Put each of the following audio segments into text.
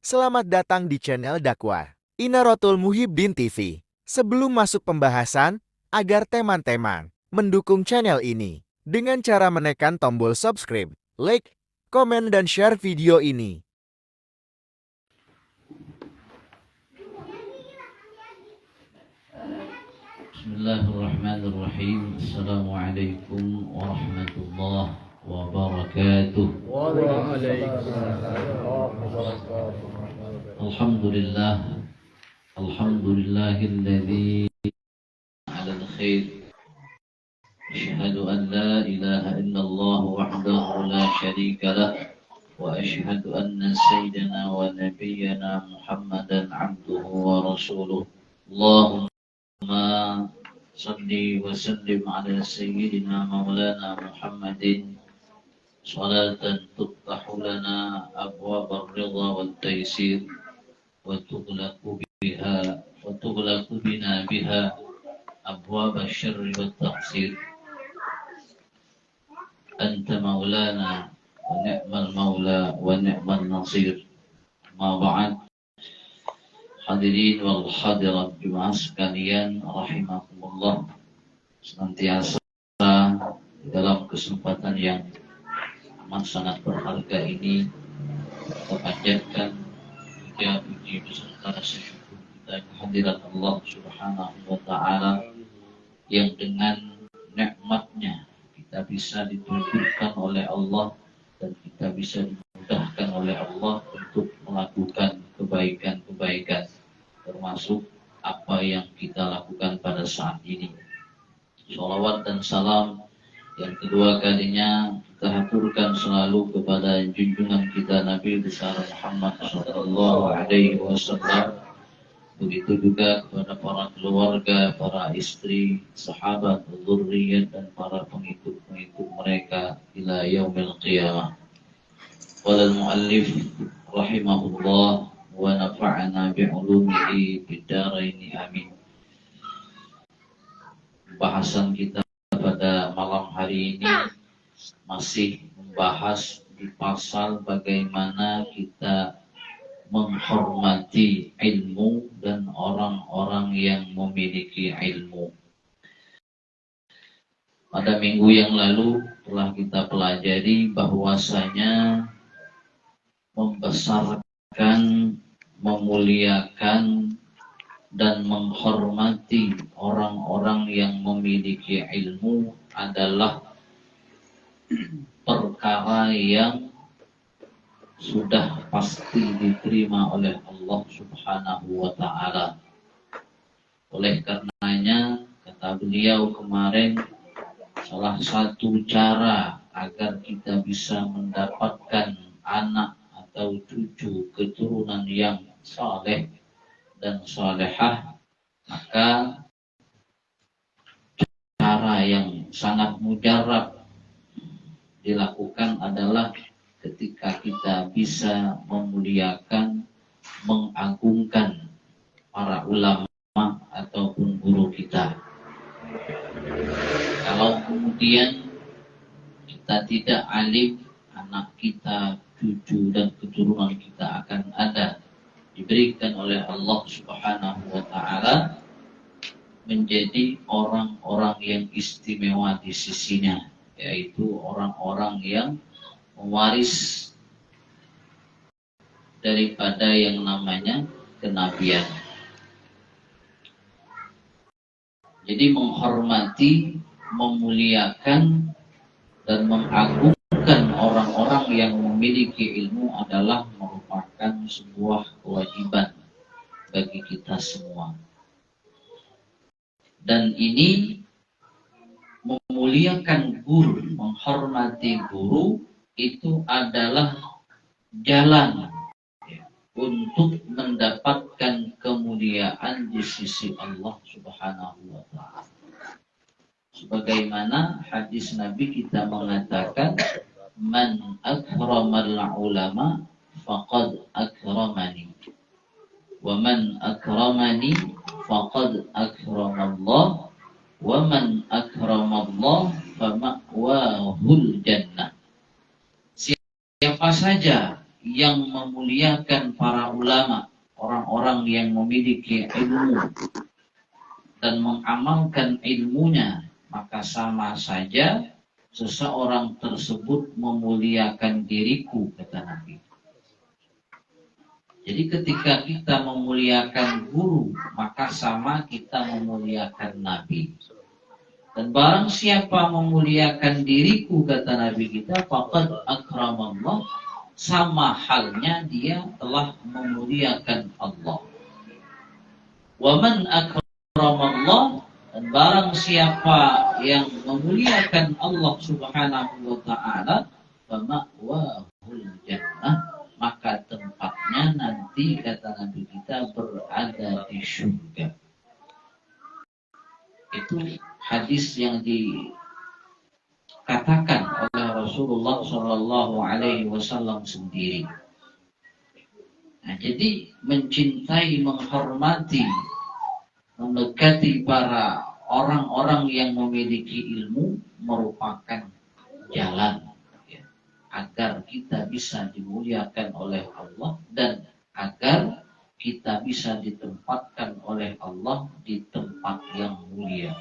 Selamat datang di channel dakwah Inaratul Muhibbin TV. Sebelum masuk pembahasan, agar teman-teman mendukung channel ini dengan cara menekan tombol subscribe, like, komen, dan share video ini. Bismillahirrahmanirrahim. Assalamualaikum warahmatullahi wabarakatuh. Alhamdulillah. Alhamdulillahilladzi ala al-khair. Asyhadu an la ilaha illallah wahdahu la syarika lah. Wa asyhadu anna sayyidina wa nabiyyana Muhammadan abduhu wa rasuluh. Allahumma salli wa sallim ala sayyidina maulana Muhammadin salatan tuftahu lana abwab ar-ridha wal taysir wa tughlaqu bina biha abwab asy-syarri wat taqsir. Anta maulana wa ni'mal maula wa ni'mal nasir. Ma ba'd. Hadirin wal hadirat jemaah sekalian rahimakumullah, senantiasa dalam kesempatan yang amat sangat berharga ini kita panjatkan puji beserta rasa syukur kita kehadirat Allah Subhanahu wa taala yang dengan nikmatnya kita bisa ditunjukkan oleh Allah dan kita bisa dimudahkan oleh Allah untuk melakukan kebaikan-kebaikan, termasuk apa yang kita lakukan pada saat ini. Shalawat dan salam yang kedua kalinya kita haturkan selalu kepada junjungan kita Nabi besar Muhammad sallallahu alaihi wasallam. Begitu juga kepada para keluarga, para istri, sahabat, dzurriyyah, dan para pengikut-pengikut mereka ila yaumil qiyamah. Qala al-muallif rahimahullah wa nafa'ana bi'ulumihi bid-dharain amin. Bahasan kita pada malam hari ini masih membahas di pasal bagaimana kita menghormati ilmu dan orang-orang yang memiliki ilmu. Pada minggu yang lalu telah kita pelajari bahwasanya membesarkan, memuliakan, dan menghormati orang-orang yang memiliki ilmu adalah perkara yang sudah pasti diterima oleh Allah Subhanahu wa ta'ala. Oleh karenanya, kata beliau kemarin, salah satu cara agar kita bisa mendapatkan anak atau cucu keturunan yang saleh dan salehah, maka cara yang sangat mujarab dilakukan adalah ketika kita bisa memuliakan, mengagungkan para ulama ataupun guru kita. Kalau kemudian kita tidak alim, anak kita, cucu dan keturunan kita akan ada diberikan oleh Allah Subhanahu wa ta'ala menjadi orang-orang yang istimewa di sisinya, yaitu orang-orang yang mewaris daripada yang namanya kenabian. Jadi menghormati, memuliakan, dan mengagungkan orang-orang yang memiliki ilmu adalah merupakan sebuah kewajiban bagi kita semua. Dan ini memuliakan guru, menghormati guru itu adalah jalan untuk mendapatkan kemuliaan di sisi Allah Subhanahu wa ta'ala. Sebagaimana hadis Nabi kita mengatakan, man akramal ulama faqad akramani, wa man akramani faqad akramallah, wa man akramallah fama'wahul jannah. Siapa saja yang memuliakan para para ulama, orang-orang yang memiliki ilmu dan mengamalkan ilmunya, maka sama saja seseorang tersebut memuliakan diriku, kata Nabi. Jadi ketika kita memuliakan guru, maka sama kita memuliakan Nabi. Dan barang siapa memuliakan diriku, kata Nabi kita, faqad akramallah, sama halnya dia telah memuliakan Allah. Wa man akramallah, dan barang siapa yang memuliakan Allah Subhanahu wa ta'ala, fa ma'wahul jannah, maka tempatnya nanti, kata Nabi kita, berada di surga. Itu hadis yang dikatakan oleh Rasulullah Shallallahu Alaihi Wasallam sendiri. Nah, jadi mencintai, menghormati, mendekati para orang-orang yang memiliki ilmu merupakan jalan agar kita bisa dimuliakan oleh Allah dan agar kita bisa ditempatkan oleh Allah di tempat yang mulia,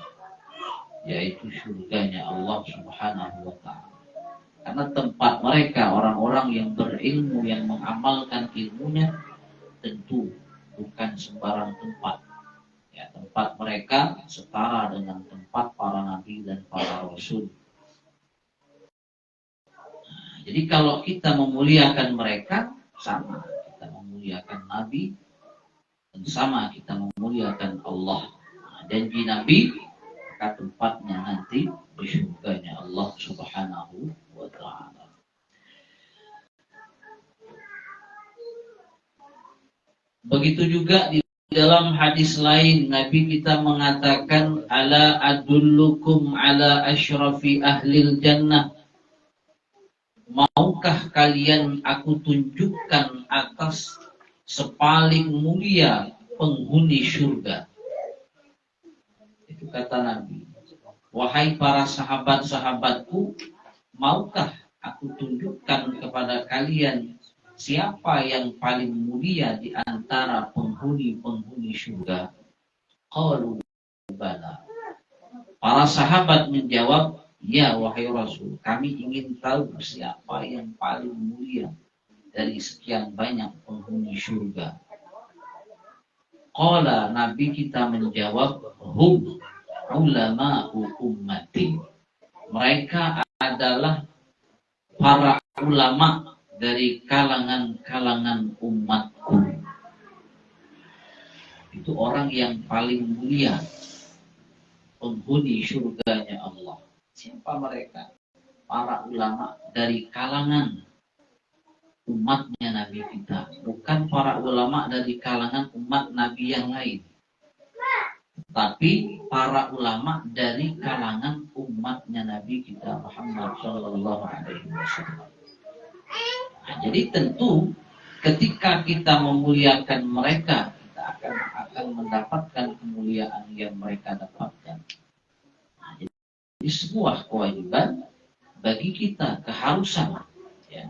yaitu surganya Allah Subhanahu wa ta'ala. Karena tempat mereka, orang-orang yang berilmu, yang mengamalkan ilmunya, tentu bukan sembarang tempat. Ya, tempat mereka setara dengan tempat para nabi dan para rasul. Jadi kalau kita memuliakan mereka, sama kita memuliakan Nabi, dan sama kita memuliakan Allah. Dan di Nabi, maka tempatnya nanti di surganya Allah Subhanahu wa ta'ala. Begitu juga di dalam hadis lain, Nabi kita mengatakan, ala adullukum ala asyrafi ahlil jannah. Maukah kalian aku tunjukkan atas sepaling mulia penghuni surga? Itu kata Nabi. Wahai para sahabat-sahabatku, maukah aku tunjukkan kepada kalian siapa yang paling mulia di antara penghuni-penghuni surga? Qalu bala. Para sahabat menjawab, ya wahai Rasul, kami ingin tahu siapa yang paling mulia dari sekian banyak penghuni surga. Qala, Nabi kita menjawab, hum ulama'u ummati. Mereka adalah para ulama dari kalangan-kalangan umatku. Itu orang yang paling mulia, penghuni surganya Allah. Siapa mereka? Para ulama dari kalangan umatnya Nabi kita. Bukan para ulama dari kalangan umat Nabi yang lain. Tapi para ulama dari kalangan umatnya Nabi kita Muhammad Sallallahu Alaihi Wasallam. Nah, jadi tentu ketika kita memuliakan mereka, kita akan mendapatkan kemuliaan yang mereka dapatkan. Ini sebuah kewajiban bagi kita, keharusan ya,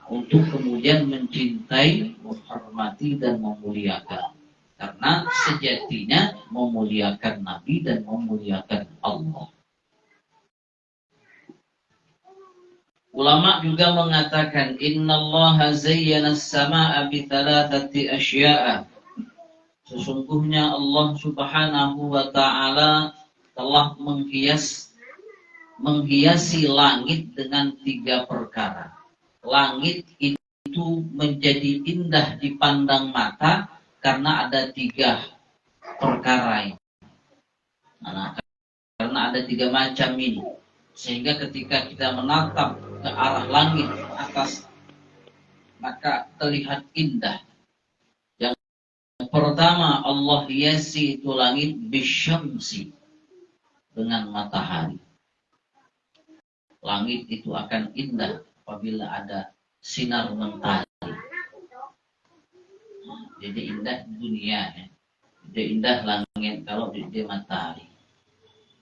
untuk kemudian mencintai, menghormati dan memuliakan. Karena sejatinya memuliakan Nabi dan memuliakan Allah. Ulama juga mengatakan, innallaha zayyana as-samaa'a bi thalathati asya'a. Sesungguhnya Allah Subhanahu wa ta'ala telah menghiasi langit dengan 3 perkara. Langit itu menjadi indah dipandang mata karena ada 3 perkara ini. Nah, karena ada 3 macam ini. Sehingga ketika kita menatap ke arah langit atas, maka terlihat indah. Yang pertama, Allah hiasi itu langit bisyamsi, dengan matahari. Langit itu akan indah apabila ada sinar mentari. Jadi indah dunia ya. Jadi indah langit kalau di matahari.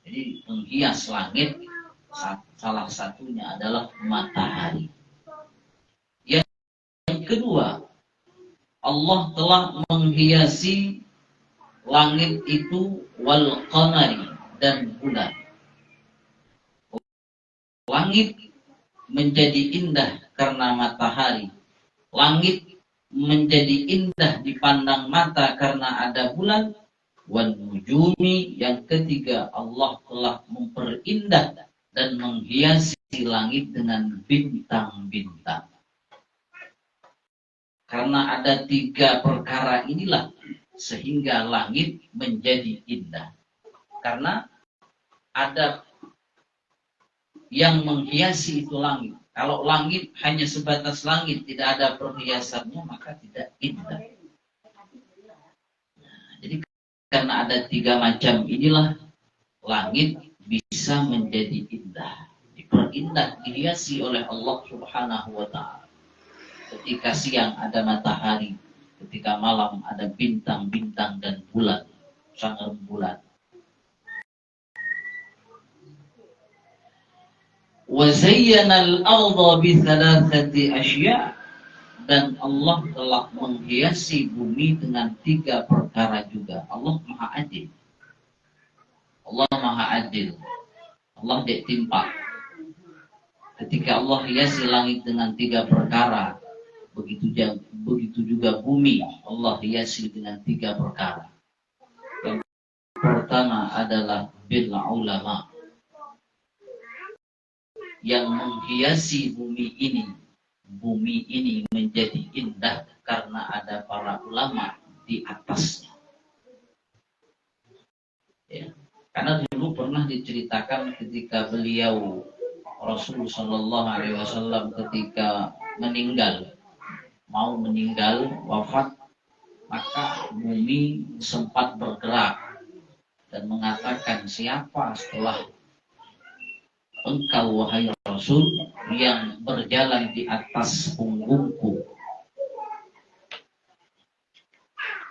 Jadi menghias langit salah satunya adalah matahari. Yang kedua, Allah telah menghiasi langit itu wal qamari, dan bulan. Langit menjadi indah karena matahari. Langit menjadi indah dipandang mata karena ada bulan. Wan nujumi, yang ketiga, Allah telah memperindah dan menghiasi langit dengan bintang-bintang. Karena ada 3 perkara inilah sehingga langit menjadi indah. Karena ada yang menghiasi itu langit. Kalau langit hanya sebatas langit, tidak ada perhiasannya, maka tidak indah. Jadi karena ada 3 macam inilah langit bisa menjadi indah, diperindah, dihiasi oleh Allah Subhanahu wa ta'ala. Ketika siang ada matahari, ketika malam ada bintang-bintang dan bulan, sang rembulan. Wa zayyana al-ardha bi thalathati asya', dan Allah telah menghiasi bumi dengan 3 perkara juga. Allah Maha Adil. Allah Maha Adil. Allah tidak timpa. Ketika Allah hiasi langit dengan 3 perkara, begitu juga bumi Allah hiasi dengan 3 perkara. Yang pertama adalah bil ulama, yang menghiasi bumi ini menjadi indah karena ada para ulama di atasnya. Ya. Karena dulu pernah diceritakan ketika beliau Rasul Shallallahu Alaihi Wasallam ketika mau meninggal wafat, maka bumi sempat bergerak dan mengatakan, siapa setelah engkau wahai Rasul yang berjalan di atas punggungku.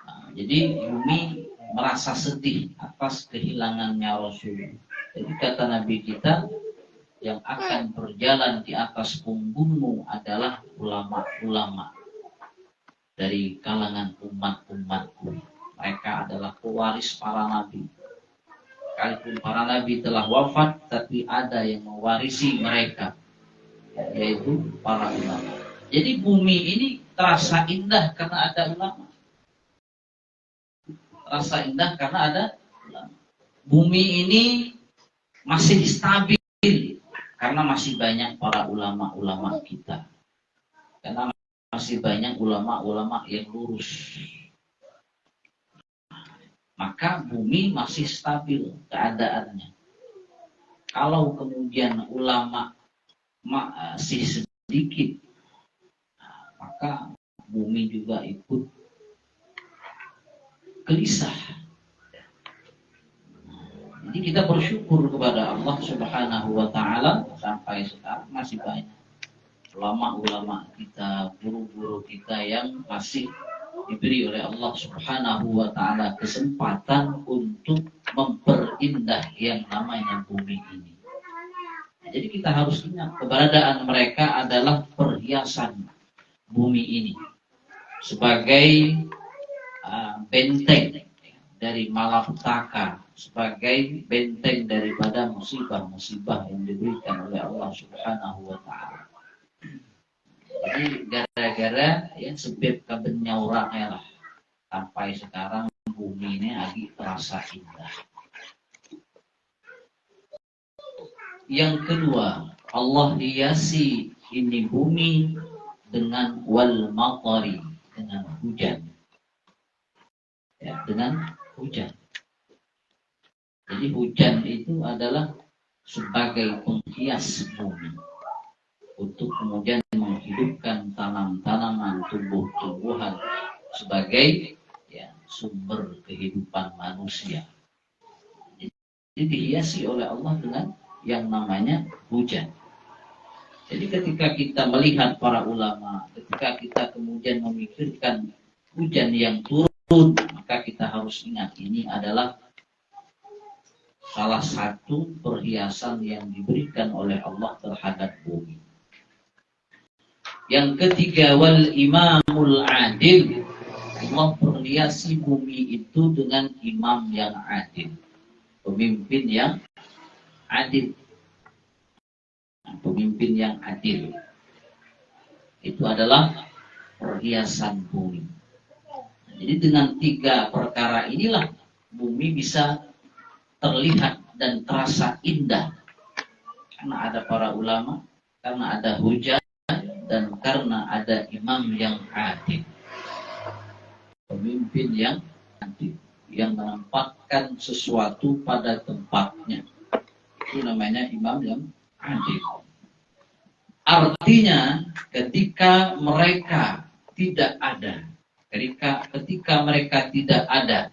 Nah, jadi bumi merasa sedih atas kehilangannya Rasul. Jadi kata Nabi kita, yang akan berjalan di atas punggungmu adalah ulama-ulama dari kalangan umat-umatku. Mereka adalah pewaris para nabi. Sekalipun para nabi telah wafat, tapi ada yang mewarisi mereka, yaitu para ulama. Jadi bumi ini terasa indah karena ada ulama. Terasa indah karena ada ulama. Bumi ini masih stabil karena masih banyak para ulama-ulama kita. Karena masih banyak ulama-ulama yang lurus. Maka bumi masih stabil keadaannya. Kalau kemudian ulama masih sedikit, maka bumi juga ikut gelisah. Jadi kita bersyukur kepada Allah Subhanahu wa ta'ala, sampai sekarang masih banyak ulama-ulama kita, guru-guru kita yang masih diberi oleh Allah Subhanahu wa ta'ala kesempatan untuk memperindah yang namanya bumi ini. Jadi kita harus ingat keberadaan mereka adalah perhiasan bumi ini sebagai benteng dari malapetaka, sebagai benteng daripada musibah-musibah yang diberikan oleh Allah Subhanahu wa ta'ala. Jadi gara-gara ya sebab kabennya orang lah sampai sekarang bumi ini lagi terasa indah. Yang kedua, Allah hiasi ini bumi dengan wal matari, dengan hujan. Ya, dengan hujan. Jadi hujan itu adalah sebagai penghias bumi untuk kemudian menghidupkan tanam-tanaman, tumbuh-tumbuhan sebagai ya, sumber kehidupan manusia. Jadi dihiasi oleh Allah dengan yang namanya hujan. Jadi ketika kita melihat para ulama, ketika kita kemudian memikirkan hujan yang turun, maka kita harus ingat ini adalah salah satu perhiasan yang diberikan oleh Allah terhadap bumi. Yang ketiga, wal imamul adil, Allah perhiasi bumi itu dengan imam yang adil, pemimpin yang adil. Nah, pemimpin yang adil itu adalah perhiasan bumi. Jadi dengan 3 perkara inilah bumi bisa terlihat dan terasa indah. Karena ada para ulama, karena ada hujan, dan karena ada imam yang adil. Pemimpin yang adil, yang menempatkan sesuatu pada tempatnya. Itu namanya imam yang adil. Artinya ketika mereka tidak ada, ketika mereka tidak ada,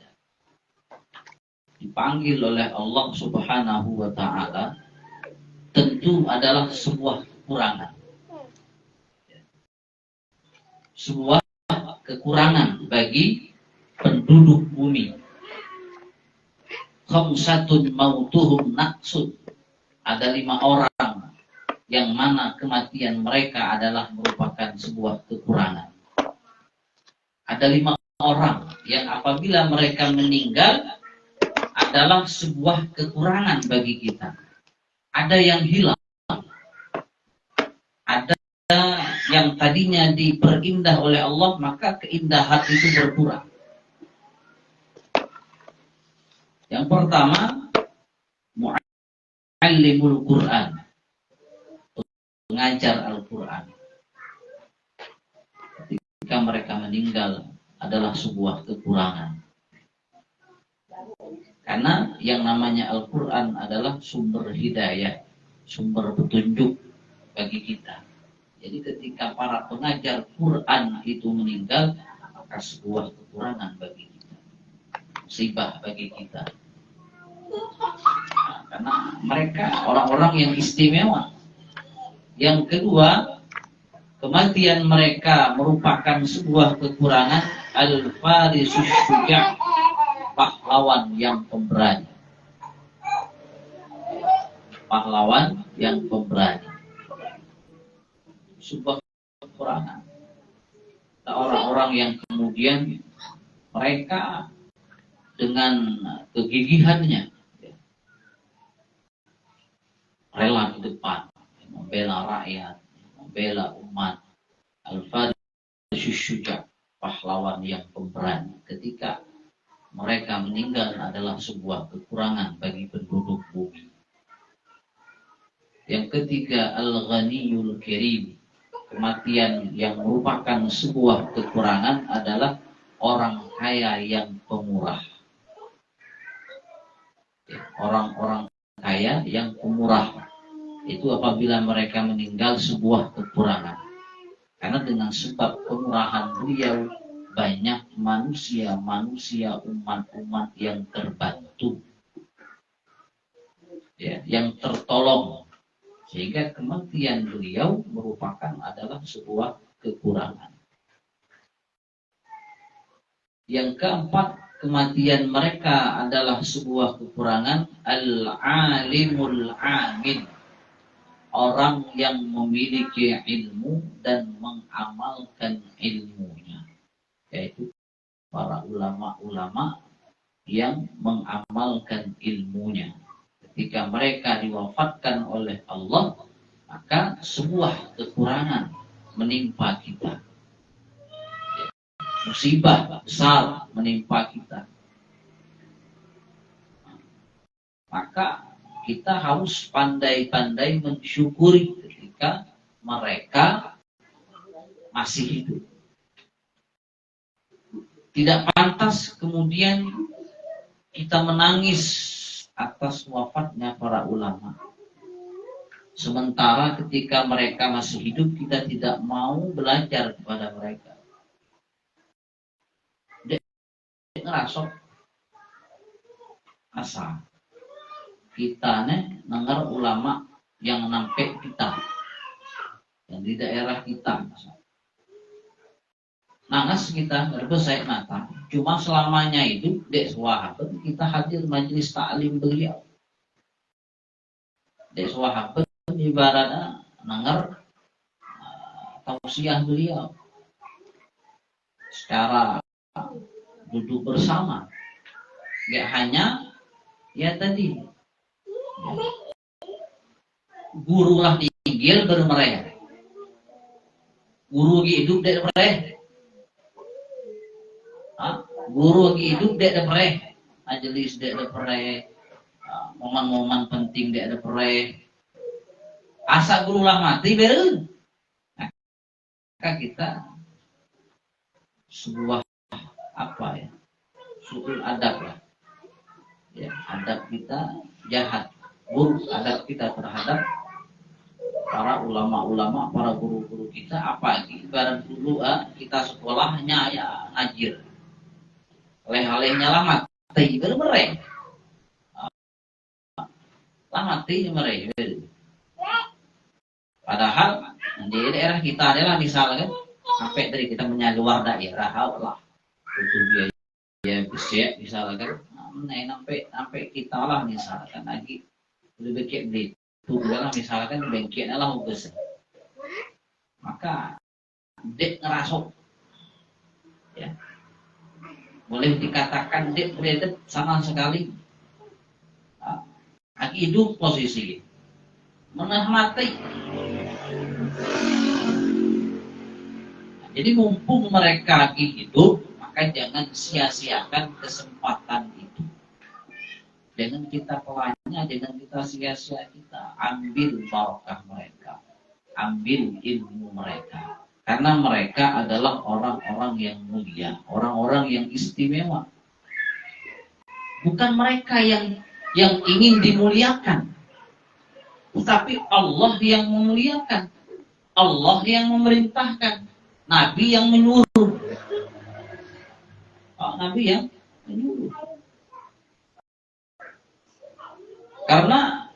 dipanggil oleh Allah Subhanahu wa Ta'ala, tentu adalah sebuah kekurangan. Sebuah kekurangan bagi penduduk bumi. Khamsatun mautuhum naqsun. Ada 5 orang yang mana kematian mereka adalah merupakan sebuah kekurangan. Ada 5 orang yang apabila mereka meninggal adalah sebuah kekurangan bagi kita. Ada yang hilang, ada yang tadinya diperindah oleh Allah, maka keindahan itu berkurang. Yang pertama, mu'allimul Quran, pengajar Al-Quran. Ketika mereka meninggal adalah sebuah kekurangan. Karena yang namanya Al-Quran adalah sumber hidayah, sumber petunjuk bagi kita. Jadi ketika para pengajar Quran itu meninggal, maka sebuah kekurangan bagi kita, musibah bagi kita. Nah, karena mereka orang-orang yang istimewa. Yang kedua, kematian mereka merupakan sebuah kekurangan. Al-Farisus Syuja', pahlawan yang pemberani. Pahlawan yang pemberani. Sebuah kekurangan. Orang-orang yang kemudian mereka dengan kegigihannya rela di depan, membela rakyat, membela umat. Al-Farisus Syuja', pahlawan yang pemberani. Ketika mereka meninggal adalah sebuah kekurangan bagi penduduk bumi. Yang ketiga, Al-Ghaniyul Karim, kematian yang merupakan sebuah kekurangan adalah orang kaya yang pemurah. Orang-orang kaya yang pemurah itu apabila mereka meninggal sebuah kekurangan. Karena dengan sebab kemurahan beliau, banyak manusia, umat-umat yang terbantu, ya, yang tertolong, sehingga kematian beliau merupakan adalah sebuah kekurangan. Yang keempat, kematian mereka adalah sebuah kekurangan. Al-alimul amin, orang yang memiliki ilmu dan mengamalkan ilmunya, yaitu para ulama-ulama yang mengamalkan ilmunya. Ketika mereka diwafatkan oleh Allah, maka sebuah kekurangan menimpa kita. Musibah besar menimpa kita. Maka kita harus pandai-pandai mensyukuri ketika mereka masih hidup. Tidak pantas kemudian kita menangis atas wafatnya para ulama. Sementara ketika mereka masih hidup, kita tidak mau belajar kepada mereka. Dek ngerasok asa kita dengar ulama yang nampek kita, yang di daerah kita. Nangas kita berbesai mata. Cuma selamanya itu dek sahabat kita hadir majelis taklim beliau. Dek sahabat ibaratnya dengar tausiah beliau secara duduk bersama. Gak hanya ya tadi ya, guru lah tinggal bermereh. Guru hidup dek mereh. Guru hidup dek mereh. Majelis dek mereh. Momen-momen penting dek mereh. Asa guru lah mati beren. Maka kita sebuah apa ya? Suul adab lah. Ya, adab kita jahat, buruk adab kita terhadap para ulama-ulama, para guru-guru kita. Apa ibarat dulu kita sekolahnya ya ngajir, leh-lehnya lama mati bermereh, lama mati mereh. Padahal di daerah kita adalah misalnya sampai dari kita menyaluar daerah lah itu biaya besar misalkan. Sampai kita lah misalkan lagi lebih kayak beli itu lah misalkan bengkelnya lah besar, maka dek ngerasuk ya boleh dikatakan dek beredep sama sekali lagi hidup posisi menah mati. Jadi mumpung mereka lagi hidup, maka jangan sia-siakan kesempatan itu. Jangan kita pelanya, jangan kita sia-sia kita. Ambil barokah mereka. Ambil ilmu mereka. Karena mereka adalah orang-orang yang mulia. Orang-orang yang istimewa. Bukan mereka yang ingin dimuliakan. Tetapi Allah yang memuliakan. Allah yang memerintahkan. Nabi yang menyuruh. Nabi yang menyuruh. Karena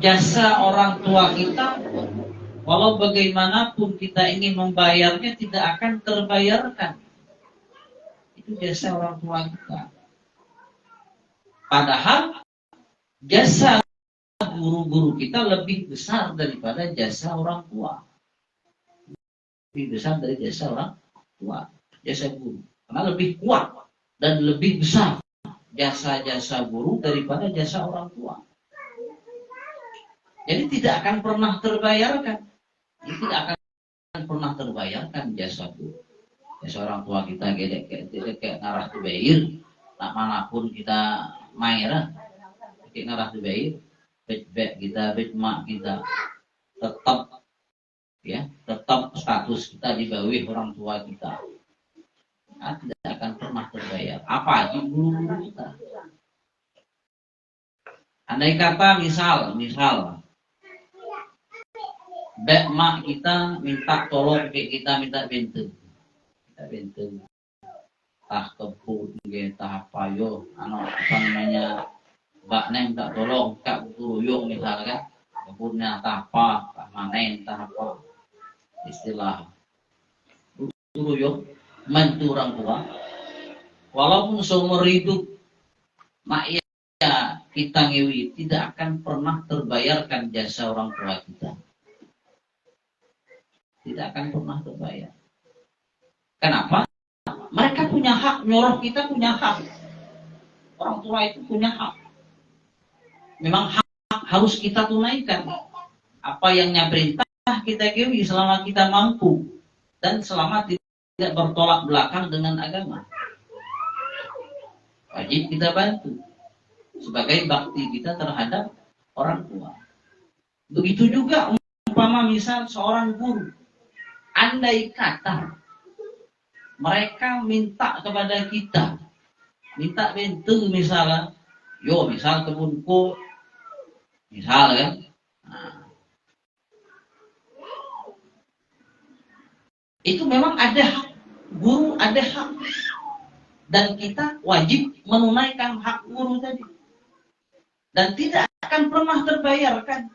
jasa orang tua kita, walau bagaimanapun kita ingin membayarnya, tidak akan terbayarkan. Itu jasa orang tua kita. Padahal jasa guru-guru kita lebih besar daripada jasa orang tua. Lebih besar dari jasa orang tua. Jasa guru. Karena lebih kuat dan lebih besar jasa-jasa guru daripada jasa orang tua. Jadi tidak akan pernah terbayarkan. Jadi tidak akan pernah terbayarkan jasa guru. Jasa orang tua kita kayak ngarah tubair, tak manapun kita main kayak ngarah tubair, bet kita, bet mak kita tetap status kita di bawah orang tua kita. Tidak akan pernah terbayar. Apa aja guru kita. Andai kata misal bek mak kita minta tolong kita minta benten. Kita benten. Tah kebun tah apa yo, apa namanya? Mbak Neng minta tolong kak guru yo misalkan kebunnya tah apa, tah manen tah apa. Istilah guru yo mantu orang tua, walaupun seumur hidup mak ya kita ngewi tidak akan pernah terbayarkan jasa orang tua kita, tidak akan pernah terbayar. Kenapa? Mereka punya hak, nyuruh kita punya hak, orang tua itu punya hak. Memang hak harus kita tunaikan. Apa yang perintah kita ngewi selama kita mampu dan selama tidak bertolak belakang dengan agama. Wajib kita bantu sebagai bakti kita terhadap orang tua. Begitu juga umpama misal seorang guru, andai kata mereka minta kepada kita, minta bentuk misalnya, yo misal kebunku, misal kan, itu memang ada hak, guru ada hak, dan kita wajib menunaikan hak guru tadi, dan tidak akan pernah terbayarkan,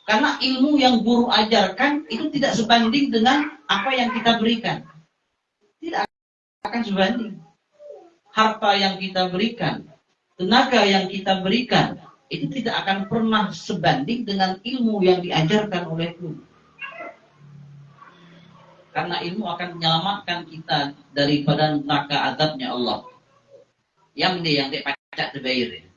karena ilmu yang guru ajarkan itu tidak sebanding dengan apa yang kita berikan, tidak akan sebanding. Harta yang kita berikan, tenaga yang kita berikan, itu tidak akan pernah sebanding dengan ilmu yang diajarkan oleh guru. Karena ilmu akan menyelamatkan kita daripada neraka azabnya Allah. Yang pacak terbayar.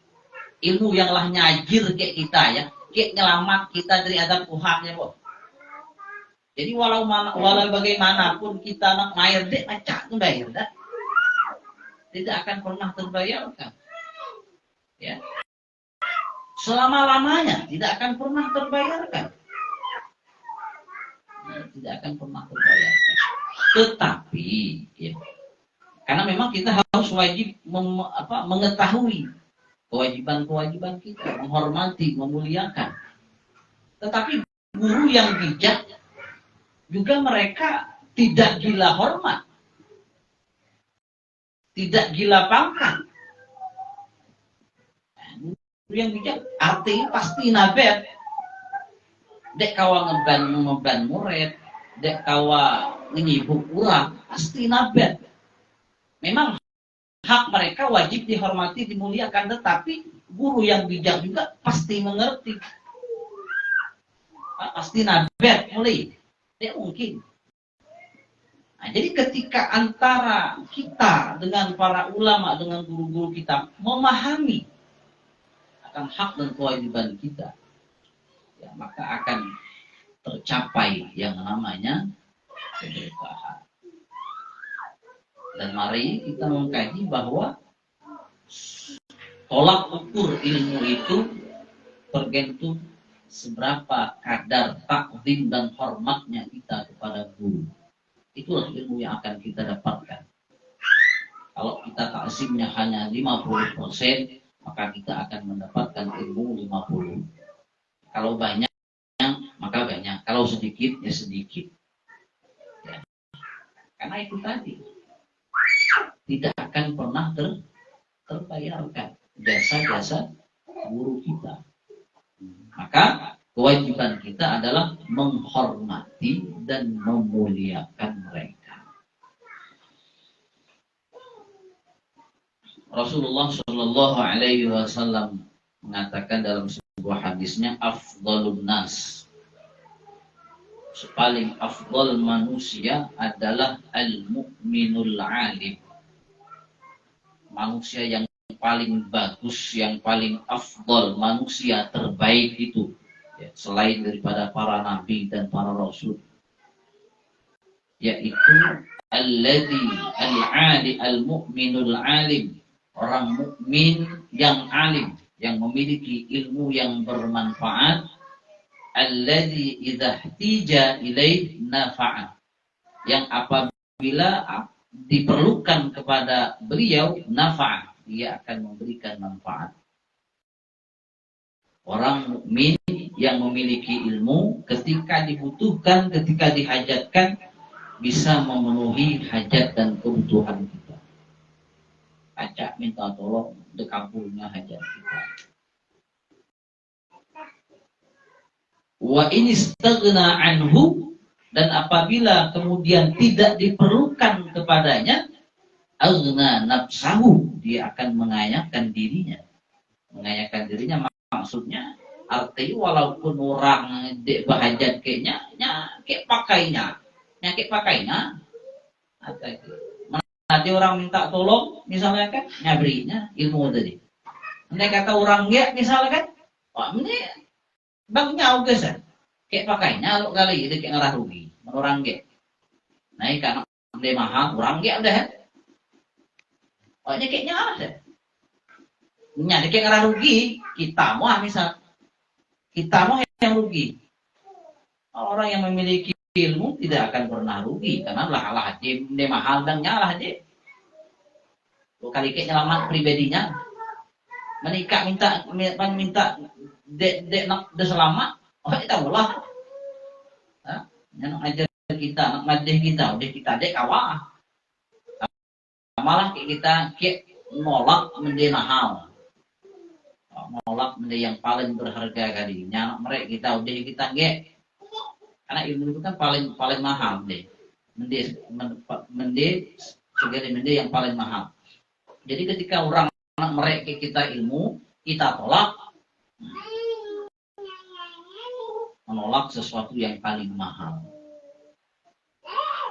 Ilmu yang lah nyajir kayak kita ya, kayak nyelamat kita dari azab Tuhan ya, Bu. Jadi walau bagaimanapun kita nak mayar dek pacak terbayar dah. Tidak akan pernah terbayarkan. Ya. Selama-lamanya tidak akan pernah terbayarkan. Tidak akan pernah terbayarkan. Tetapi ya, karena memang kita harus wajib mengetahui kewajiban-kewajiban kita, menghormati, memuliakan. Tetapi guru yang bijak juga mereka tidak gila hormat, tidak gila pangkat. Guru yang bijak artinya pasti nabet. Dek kawa ngeban murid, dek kawa ngibuk urang, pasti nabet. Memang hak mereka wajib dihormati, dimuliakan, tetapi guru yang bijak juga pasti mengerti. Pasti nabet mulai. Tidak mungkin. Nah, jadi ketika antara kita dengan para ulama, dengan guru-guru kita memahami akan hak dan kewajiban kita, ya, maka akan tercapai yang namanya keberkahan. Dan mari kita mengkaji bahwa tolak ukur ilmu itu tergantung seberapa kadar takdim dan hormatnya kita kepada guru. Itulah ilmu yang akan kita dapatkan. Kalau kita taksimnya hanya 50%, maka kita akan mendapatkan ilmu 50%. Kalau banyak, maka banyak. Kalau sedikit, ya sedikit. Ya. Karena itu tadi, tidak akan pernah terbayarkan jasa-jasa guru kita. Maka kewajiban kita adalah menghormati dan memuliakan mereka. Rasulullah Shallallahu Alaihi Wasallam mengatakan dalam sebuah hadisnya, afdalun nas, paling afdal manusia adalah al-mu'minul alim. Manusia yang paling bagus, yang paling afdal, manusia terbaik itu, ya, selain daripada para nabi dan para rasul, yaitu alladzi al-ali al-mu'minul alim, orang mukmin yang alim, yang memiliki ilmu yang bermanfaat, alladzi idza ihtija ilaih nafa'a, yang apabila diperlukan kepada beliau nafa'a, dia akan memberikan manfaat. Orang mukmin yang memiliki ilmu ketika dibutuhkan, ketika dihajatkan, bisa memenuhi hajat dan kebutuhan kita. Acak minta tolong dekabulnya hajat kita. Wa in istaghna anhu, dan apabila kemudian tidak diperlukan kepadanya, aghna nafsahu, dia akan mengayakan dirinya. Mengayakan dirinya maksudnya arti walaupun orang dek bahajat kayaknya kayak pakainya nanti orang minta tolong misalnya kan nyaberinya ilmu tadi. Nanti kata orang dia misalnya kan, wah ini bangnya ugas kan, kayak pakainya lo kali itu kayak ngarah rugi orang dia. Naik karena dia mahal orang dia udah. Oh ini kayaknya ada. Nyari kayak ngarah rugi, kita mau misal, kita mau yang rugi. Orang yang memiliki ilmu tidak akan pernah rugi, karena lah dia mahal dan nyalah dia. Kali kayak nyelamat pribadinya, menikah minta dek nak selamat, oh kita ulah. Yang ajar kita, nak madeh kita, udah kita dek awal. Malah kita kayak nolak menjadi mahal. Nolak menjadi yang paling berharga kali. Nyanak mereka kita udah kita nggak. Karena ilmu itu kan paling mahal deh. Menjadi yang paling mahal. Jadi ketika orang mereka kita ilmu, kita tolak, menolak sesuatu yang paling mahal.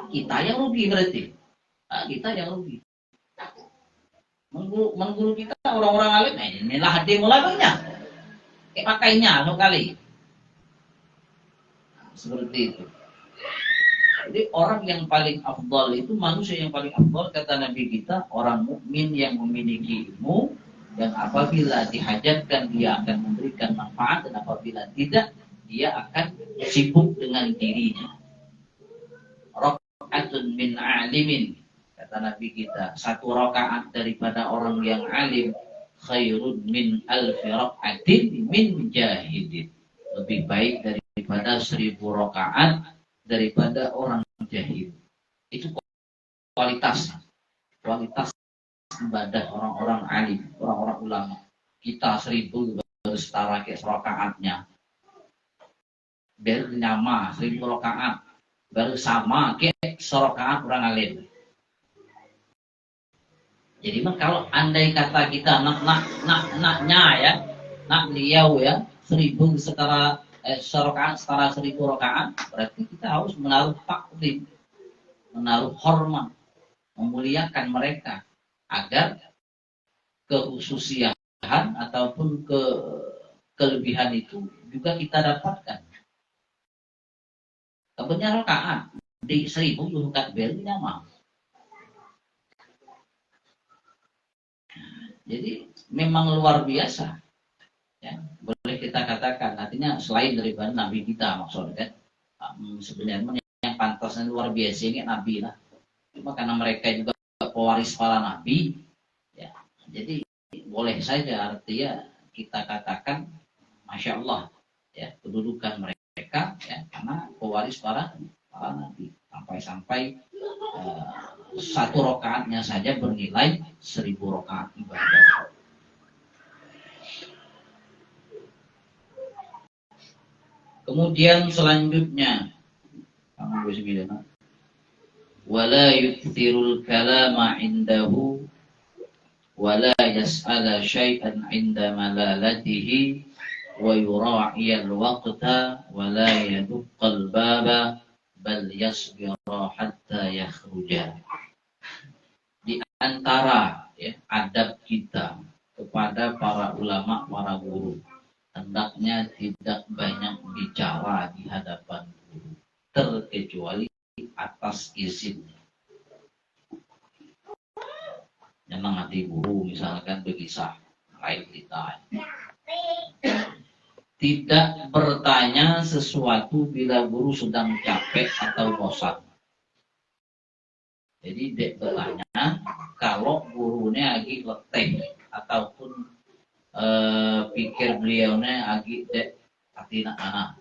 Kita yang rugi berarti. Nah, kita yang rugi. Mengguru kita orang-orang alim, nah inilah hati mulai banyak. Pakainya kali. Seperti itu. Jadi orang yang paling afdal itu, manusia yang paling afdal kata Nabi kita, orang mukmin yang memiliki ilmu, dan apabila dihajatkan dia akan memberikan manfaat, dan apabila tidak dia akan sibuk dengan dirinya. Rakaatun min alimin, kata Nabi kita, satu rakaat daripada orang yang alim khairun min alfi rakaatin min jahidin, lebih baik daripada 1000 rakaat daripada orang jahil. Itu kualitas ibadah orang-orang alim, orang-orang ulama. Kita 1000 baru setara kayak rakaatnya, baru nyama 1000 rakaat baru sama kayak rakaat orang alim. Jadi kalau andai kata kita naknya ya, nak liau ya 1000 setara rakaat setara 1000 rakaat, berarti kita harus menaruh taklim, menaruh hormat, memuliakan mereka agar kekhususian ataupun kelebihan itu juga kita dapatkan. Kebenaran rakaat di 1000 rakaat bel nyaman. Jadi memang luar biasa. Ya, boleh kita katakan artinya selain daripada Nabi kita maksudnya kan, sebenarnya yang pantasnya luar biasa ini Nabi lah, cuma karena mereka juga pewaris para Nabi ya, jadi boleh saja artinya kita katakan Masya Allah ya kedudukan mereka ya, karena pewaris para Nabi, sampai satu rakaatnya saja bernilai 1000 rakaat ibadah. Kemudian selanjutnya wala yukthirul kalama indahu wala yas'ala syai'an inda malalatihi wa yura'iyal waqta wala yaduqqal baba bal yasbira hatta yakhruja. Di antara ya, adab kita kepada para ulama, para guru, hendaknya tidak banyak bicara di hadapan guru, terkecuali atas izinnya. Memang nanti guru misalkan berkisah lain kita. Tidak bertanya sesuatu bila guru sedang capek atau bosan. Jadi dek bertanya kalau gurunya lagi letih ataupun pikir beliaunya lagi dek hati anak.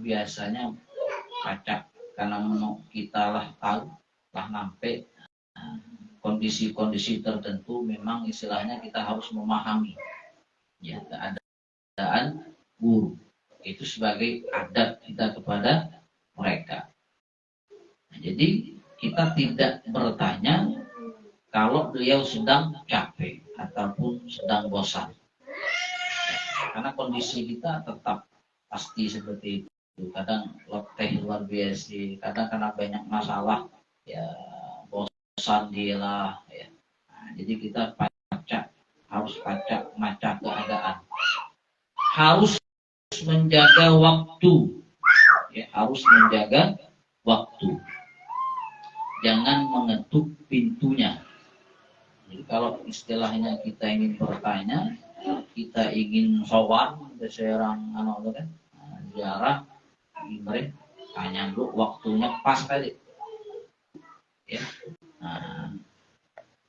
Biasanya pacak karena menurut kita lah tahu lah sampai kondisi-kondisi tertentu memang istilahnya kita harus memahami ya keadaan guru itu sebagai adab kita kepada mereka. Nah, jadi kita tidak bertanya kalau beliau sedang capek ataupun sedang bosan, karena kondisi kita tetap pasti seperti itu. Kadang letih luar biasa, kadang karena banyak masalah ya bosan dia lah ya. Nah, jadi kita harus macam keadaan, harus menjaga waktu ya, harus menjaga waktu, jangan mengetuk pintunya. Jadi kalau istilahnya kita ingin bertanya, kita ingin sowan ke seorang anak kan, ziarah, mereka tanya dulu waktunya pas kali. Ya. Nah,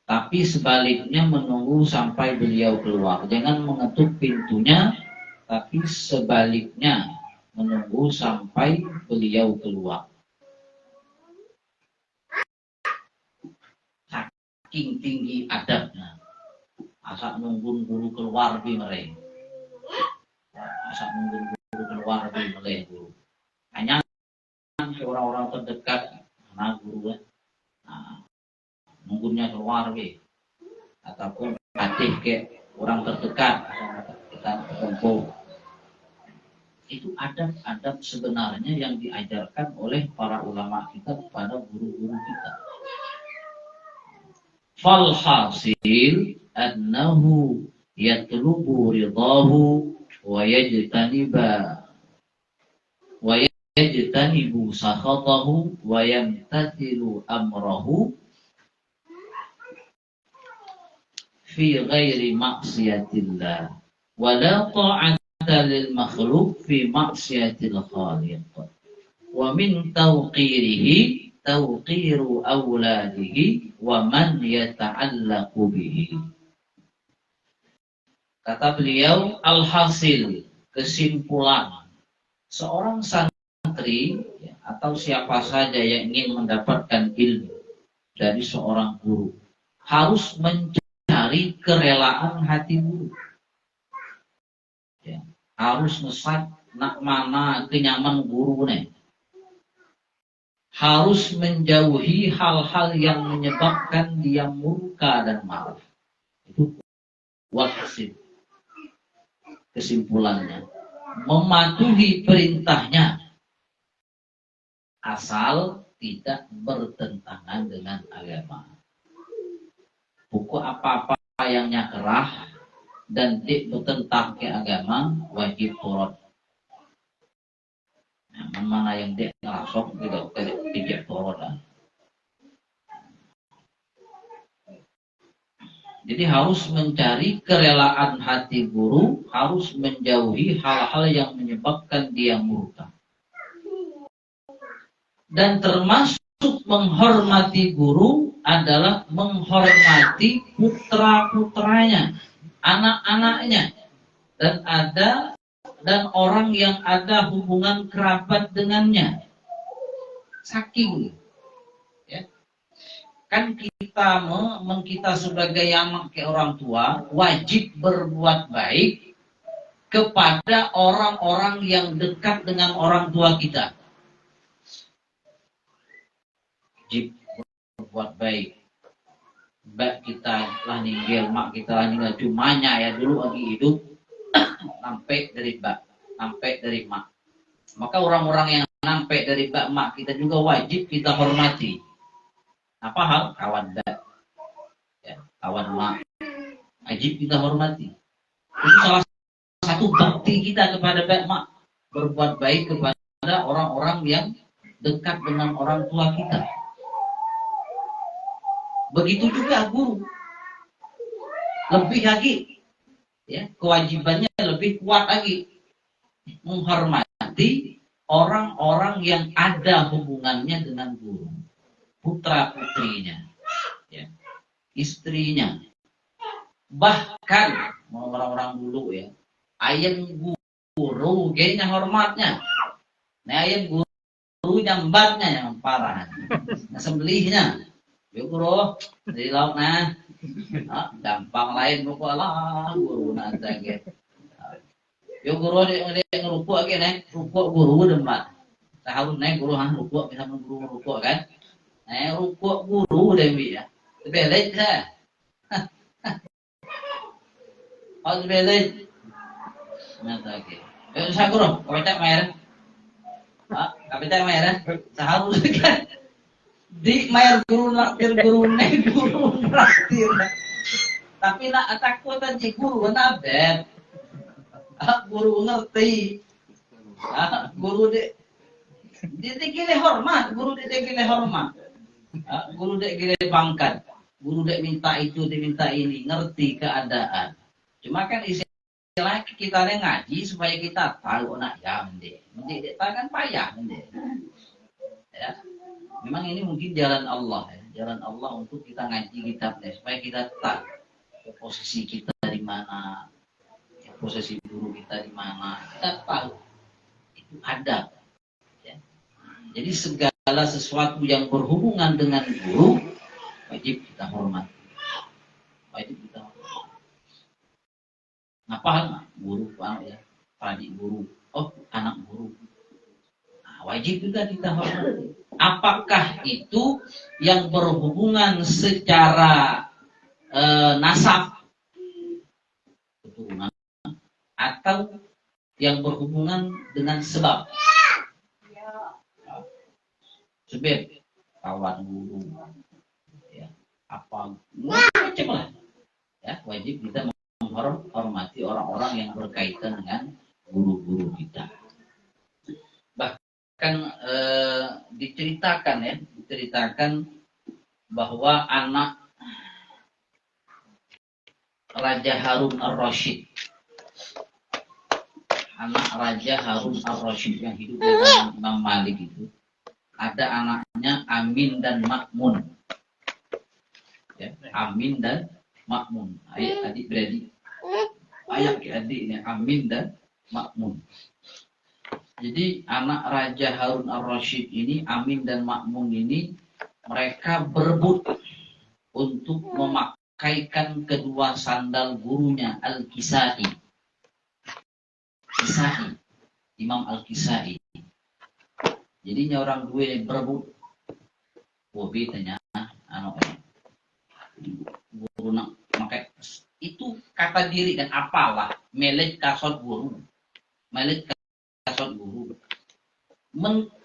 tapi sebaliknya menunggu sampai beliau keluar, jangan mengetuk pintunya, tapi sebaliknya menunggu sampai beliau keluar. Tinggi adabnya, asal nunggu guru keluar di mereka, asal nunggu guru keluar di mereka. Hanya orang-orang terdekat, mana guru nah, nunggunya keluar di, ataupun adik ke orang terdekat kita berkumpul. Itu adab-adab sebenarnya yang diajarkan oleh para ulama kita kepada guru-guru kita. Falhasil annahu yatlubu ridahu wa yajtanibu sakhatahu wa yamtathilu amrahu fi ghairi maksiatillah wa la ta'ata lil makhluq fi maksiatil khaliq wa min tawqirihi tawqiru awladihi wa man yata'allaqu bihi. Kata beliau, alhasil, kesimpulan, seorang santri ya, atau siapa saja yang ingin mendapatkan ilmu dari seorang guru harus mencari kerelaan hati guru. Ya, harus ngesat nak mana kenyaman guru nih. Harus menjauhi hal-hal yang menyebabkan dia murka dan marah. Itu walhasil. Kesimpulannya, mematuhi perintahnya asal tidak bertentangan dengan agama. Pokok apa-apa yang nyakerah dan tidak bertentang ke agama wajib turut. Mana yang dia ngerasok tidak turut lah. Jadi harus mencari kerelaan hati guru, harus menjauhi hal-hal yang menyebabkan dia murka. Dan termasuk menghormati guru adalah menghormati putra-putranya, anak-anaknya, dan orang yang ada hubungan kerabat dengannya. Saking ya. Kan kita sebagai anak ke orang tua wajib berbuat baik kepada orang-orang yang dekat dengan orang tua kita. Wajib berbuat baik. Mbak kita lah ninggal, mak kita lah ninggal, cumanya ya dulu lagi hidup sampai dari mbak, sampai dari mak. Maka orang-orang yang sampai dari mbak mak kita juga wajib kita hormati. Apa hal? Kawan mbak, ya, kawan mak, wajib kita hormati. Itu salah satu bakti kita kepada mbak mak, berbuat baik kepada orang-orang yang dekat dengan orang tua kita. Begitu juga guru, lebih lagi, ya, kewajibannya lebih kuat lagi, menghormati orang-orang yang ada hubungannya dengan guru, putra putrinya, ya, istrinya, bahkan orang-orang dulu ya, ayam guru, kayaknya hormatnya, nah ayam guru nyambatnya yang parah, nah sembelihnya. Yo guru, dari lauk nah, gampang lain pokok lah guru nanti ge. Yo guru dia ngerupuk lagi nih, rupuk guru dembat. Tahu nih guru han rupuk bisa guru rupuk kan? Rupuk guru deh ya. Belet saya. Pas belet. Nanti ge. Yo saya guru, kau tak main? Kau tak main? Seharusnya kan. Di mayar guru naktir guru naktir, tapi nak takut aja guru nabet, guru ngerti, guru dia gile hormat, guru dia gile hormat, guru dia gile pangkat, guru dia minta itu, dia minta ini, ngerti keadaan. Cuma kan istilah kita ngaji supaya kita tahu nak ya mendek kan payah mendek, ya. Memang ini mungkin jalan Allah ya, jalan Allah untuk kita ngaji kitabnya supaya kita tahu posisi kita di mana, posisi guru kita di mana, kita tahu itu ada. Ya. Jadi segala sesuatu yang berhubungan dengan guru wajib kita hormati, wajib kita hormati. Apa guru ya, adik guru, anak guru, nah, wajib juga kita hormati. Apakah itu yang berhubungan secara nasab keturunan atau yang berhubungan dengan sebab. Sebab kawan guru, ya, apa macam lah. Ya, wajib kita menghormati orang-orang yang berkaitan dengan guru-guru kita. Bahkan diceritakan bahwa anak Raja Harun Ar-Rasyid, yang hidup dengan Imam Malik itu, ada anaknya Amin dan Makmun. Ya, Amin dan Makmun, adik-beradik. Adiknya Amin dan Makmun. Jadi anak Raja Harun Ar-Rasyid ini, Amin dan Makmun ini, mereka berebut untuk memakaikan kedua sandal gurunya Al-Kisai. Imam Al-Kisai. Jadi orang dua yang berebut. Wabi tanya, guru nak pakai itu kata diri dan apalah melet kasut guru.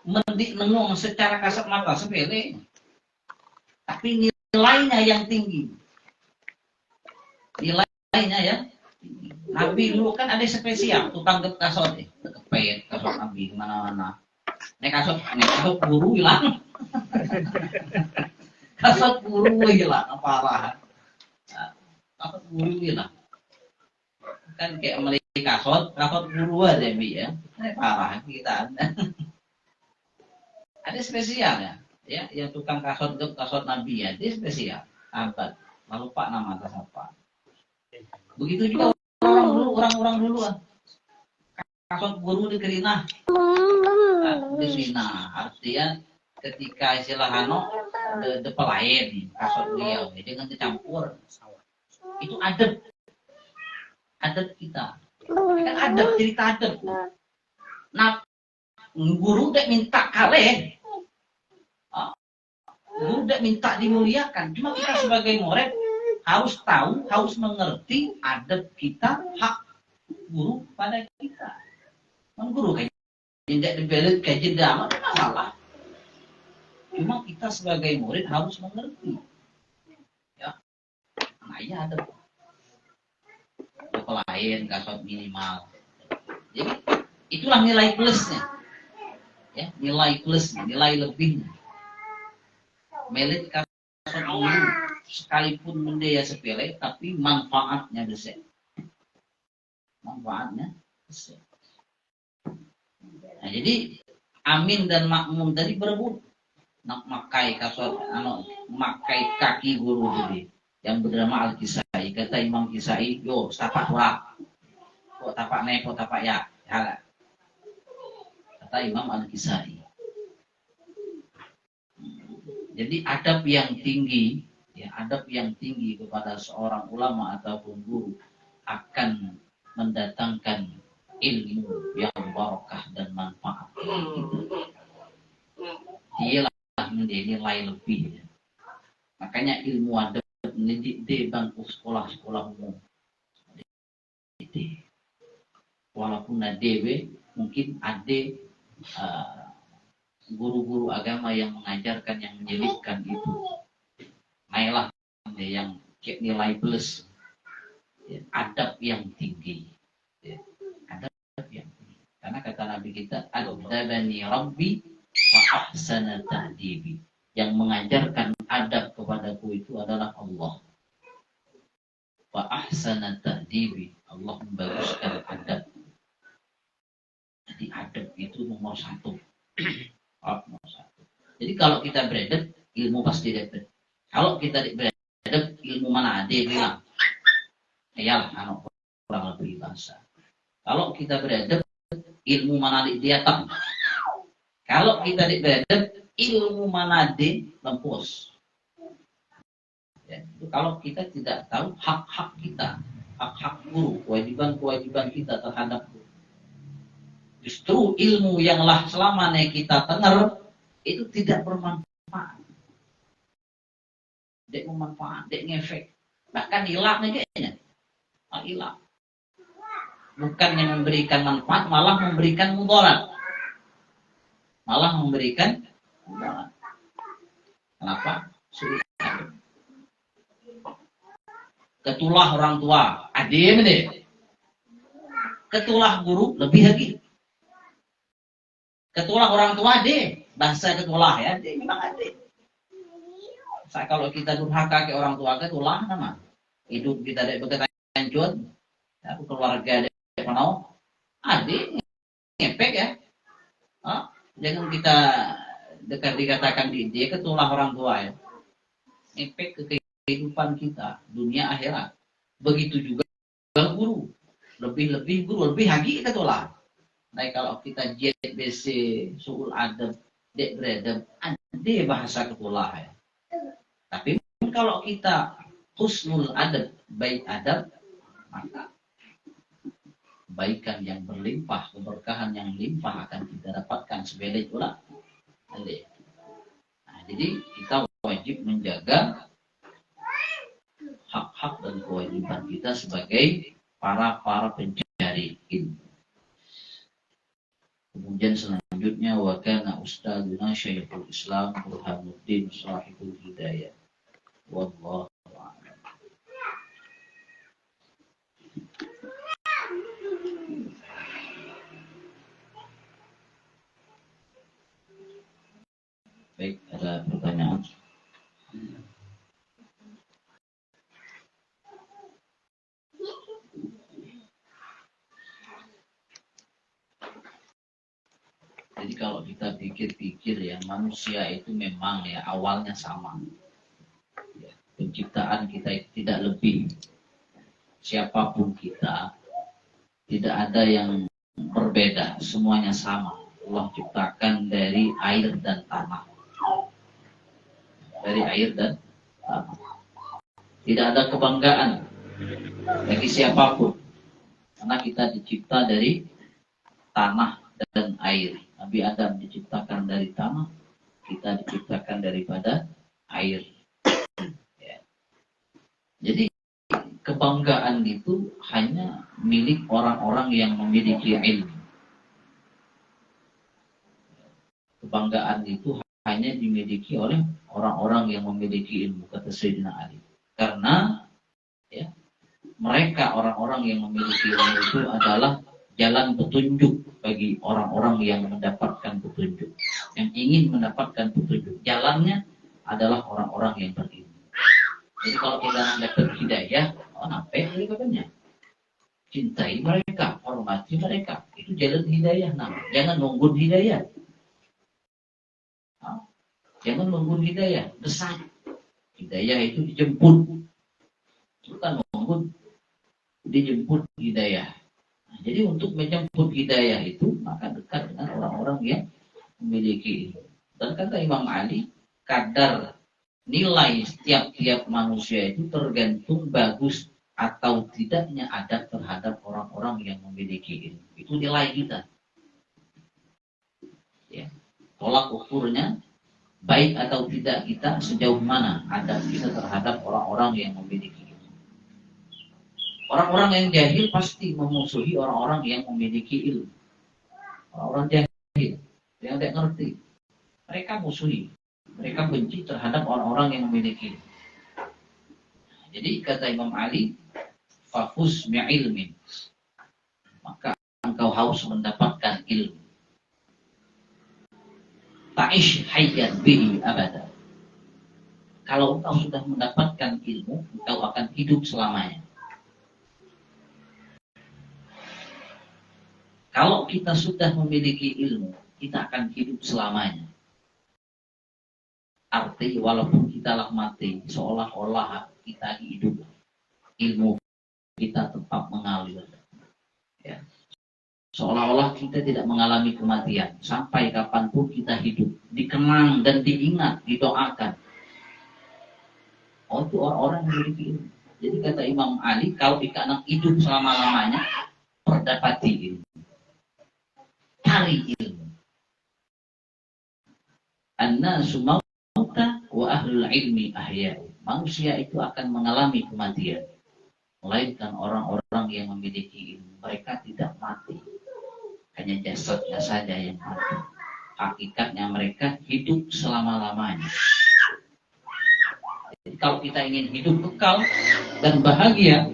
Mendik nengong secara kasat mata sepele, tapi nilainya yang tinggi. Nabi dulu kan ada spesial tukang kasut kepet kasut Nabi mana-mana. Nek kasut guru hilang. Kasut guru hilang parah. Kasut guru hilang. Kan kayak melih kasut guru aja Bi ya. Parah kita. Ada spesial ya, yang tukang kasut Nabi ya, dia spesial. Abad. Lalu Pak nama atas apa? Begitu juga orang dulu kasut guru di Kerinah. Artinya ketika istilah de pelayan kasut beliau dengan dicampur itu adab kita kan cerita adab. Nah guru udah minta kaleh, guru udah minta dimuliakan, cuma kita sebagai murid harus tahu, harus mengerti adab kita, hak guru pada kita. Guru kayak tidak dibelit kayak jeda, mana masalah. Cuma kita sebagai murid harus mengerti. Ya, nah iya ada pelayan kasut minimal. Jadi itulah nilai plusnya. Ya, nilai lebihnya. Melit kasut guru sekalipun benda sepele, tapi manfaatnya besar. Nah, jadi Amin dan Makmun tadi berebut nak makai kasut, makai kaki guru tadi yang bernama Al-Kisai. Kata Imam Kisai, yo tapak turak, kok tapak naik, kok tapak ya. Kata Imam Al-Kisai. Jadi adab yang tinggi kepada seorang ulama ataupun guru akan mendatangkan ilmu yang barakah dan manfaat. Dialah menjadi nilai lebih. Makanya ilmu adab mendidik di bangku sekolah umum. Walaupun adewe mungkin ade guru-guru agama yang mengajarkan, yang menyelipkan itu. Naiklah yang nilai plus, adab yang tinggi. Karena kata Nabi kita, adabani Rabbi wa ahsana ta'dibi. Yang mengajarkan adab kepadaku itu adalah Allah. Wa ahsana ta'dibi. Allah membaguskan adab. Jadi adab itu nomor satu. Jadi kalau kita beradab, ilmu pasti dapat. Kalau kita beradab, ilmu mana ada bilang. Ya, kurang lebih bahasa. Kalau kita beradab, ilmu mana dia tak. Kalau kita beradab, ilmu mana di lempus. Ya, itu kalau kita tidak tahu hak-hak kita, hak-hak guru, kewajiban kita terhadap guru. Justru ilmu yang lah selama kita dengar itu tidak bermanfaat. Tidak bermanfaat, tidak ngefek. Bahkan hilang kayaknya. Hilang. bukannya memberikan manfaat, malah memberikan mudarat. Malah memberikan mudarat. Kenapa? Sulit. Ketulah orang tua, adik deh. Ketulah guru, lebih lagi. Ketulah orang tua, adik. Bahasa ketulah ya, adik memang adik. Kalau kita durhaka ke orang tua, ketulah nama. Hidup kita ada berkelanjut, ya, keluarga ada penuh, adik ngepek ya. Jangan kita dekat dikatakan dia ketulah orang tua ya. Ngepek ke kehidupan kita, dunia akhirat. Begitu juga guru. Lebih guru, lebih lagi ketulah. Nah kalau kita JBC, suul adab, dek beredab, ada bahasa ketulah ya. Tapi kalau kita husnul adab, baik adab, maka kebaikan yang berlimpah, keberkahan yang limpah akan kita dapatkan sebagai pula. Nah, jadi kita wajib menjaga hak-hak dan kewajiban kita sebagai para pencari ilmu. Kemudian selanjutnya wa kana ustadzuna Syekhul Islam Burhanuddin Shahibul Hidayah. Wallahu a'lam. Baik, ada pertanyaan? Jadi kalau kita pikir-pikir ya, manusia itu memang ya awalnya sama. Ya, penciptaan kita itu tidak lebih. Siapapun kita, tidak ada yang berbeda, semuanya sama. Allah ciptakan dari air dan tanah. Dari air dan tanah. Tidak ada kebanggaan bagi siapapun. Karena kita dicipta dari tanah dan air. Nabi Adam diciptakan dari tanah, kita diciptakan daripada air. Ya. Jadi kebanggaan itu hanya milik orang-orang yang memiliki ilmu. Kebanggaan itu hanya dimiliki oleh orang-orang yang memiliki ilmu, kata Sayyidina Ali. Karena ya, mereka orang-orang yang memiliki ilmu itu adalah jalan petunjuk bagi orang-orang yang mendapatkan petunjuk. Yang ingin mendapatkan petunjuk, jalannya adalah orang-orang yang berilmu. Jadi kalau kita dapat hidayah, nampak dari katanya. Cintai mereka, hormati mereka. Itu jalan hidayah. Nah, jangan nunggu hidayah. Jangan nunggu hidayah, desak. Hidayah itu dijemput. Bukan nunggu, dijemput hidayah. Nah, jadi untuk menjemput hidayah itu, maka dekat dengan orang-orang yang memiliki ilmu. Dan kata Imam Ali, kadar nilai setiap manusia itu tergantung bagus atau tidaknya adab terhadap orang-orang yang memiliki ilmu. Itu nilai kita. Ya. Tolak ukurnya, baik atau tidak kita, sejauh mana adab kita terhadap orang-orang yang memiliki ilmu. Orang-orang yang jahil pasti memusuhi orang-orang yang memiliki ilmu. Orang-orang jahil, yang tidak ngerti, mereka musuhi. Mereka benci terhadap orang-orang yang memiliki ilmu. Jadi kata Imam Ali, fafus bi'ilmin, maka engkau harus mendapatkan ilmu. Ta'ish hayyan bihi abada. Kalau engkau sudah mendapatkan ilmu, engkau akan hidup selamanya. Kalau kita sudah memiliki ilmu, kita akan hidup selamanya. Arti walaupun kita lah mati, seolah-olah kita hidup, ilmu kita tetap mengalir. Ya. Seolah-olah kita tidak mengalami kematian. Sampai kapanpun kita hidup, dikenang dan diingat, didoakan. Oh, itu orang-orang yang memiliki ilmu. Jadi kata Imam Ali, kalau ikan hidup selama-lamanya, perdapati ilmu. Cari ilmu. An-nasu mauta wa ahlul ilmi ahya'u. Manusia itu akan mengalami kematian. melainkan orang-orang yang memiliki ilmu. Mereka tidak mati, hanya jasadnya saja yang mati. Hakikatnya mereka hidup selama-lamanya. Jadi kalau kita ingin hidup kekal dan bahagia,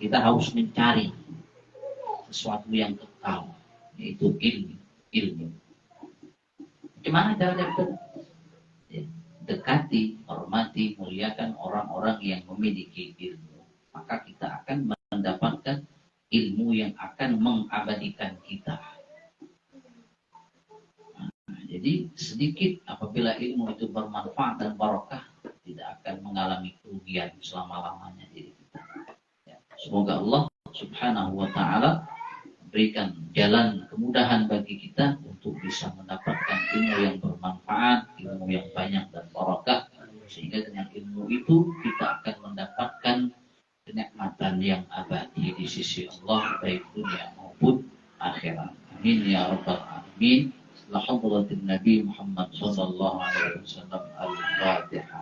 kita harus mencari sesuatu yang kekal, yaitu ilmu. Gimana caranya kita? Dekati, hormati, muliakan orang-orang yang memiliki ilmu. Maka kita akan mendapatkan ilmu yang akan mengabadikan kita. Jadi sedikit apabila ilmu itu bermanfaat dan barokah, tidak akan mengalami kerugian selama-lamanya diri kita. Ya. Semoga Allah Subhanahu wa Ta'ala berikan jalan kemudahan bagi kita untuk bisa mendapatkan ilmu yang bermanfaat, ilmu yang banyak dan barokah, sehingga dengan ilmu itu kita akan mendapatkan kenikmatan yang abadi di sisi Allah, baik dunia maupun akhirat. Amin ya rabbal alamin. Hadratin Nabi Muhammad sallallahu alaihi wasallam. Al-Fatihah.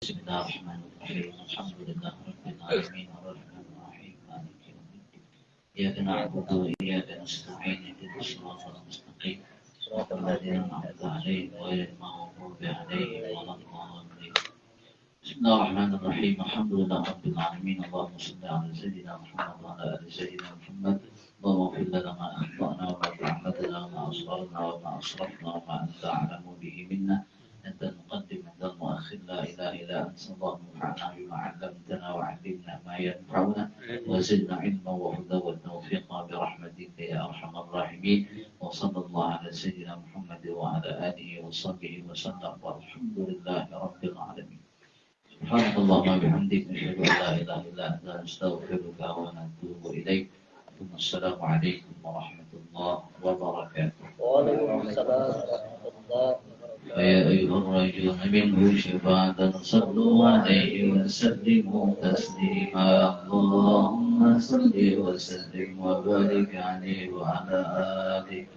Bismillahirrahmanirrahim. Alhamdulillahirabbil alamin arrahmanir rahim maliki yaumiddin. Iyyaka na'budu wa iyyaka nasta'in ihdinas siratal mustaqim siratal ladzina an'amta 'alaihim ghairil maghdubi 'alaihim waladdallin. Bismillahirrahmanirrahim. Alhamdulillahirabbil alamin. Allahumma shalli 'ala sayyidina Muhammad wa 'ala ali sayyidina Muhammad. اللهم اغفر لنا ما اخطانا وما تعمدنا وما اسررنا وما اسرفنا وما انت اعلم به منا انت المقدم انت المؤخر لا اله الا انت. اللهم انفعنا بما علمتنا وعلمنا ما ينفعنا وزدنا علما وهدى وتوفيقا برحمتك يا ارحم الراحمين. وصلى الله على سيدنا محمد وعلى اله وصحبه وسلم والحمد لله رب العالمين. سبحانك اللهم وبحمدك نشهد ان لا اله الا انت نستغفرك ونتوب اليك. السلام عليكم ورحمة الله وبركاته. وعليكم السلام ورحمة الله وبركاته. فيا أيها الرجل منه شفاعة صلوا عليه وسلموا تسليما. اللهم صل وسلم وبارك عليه وعلى آله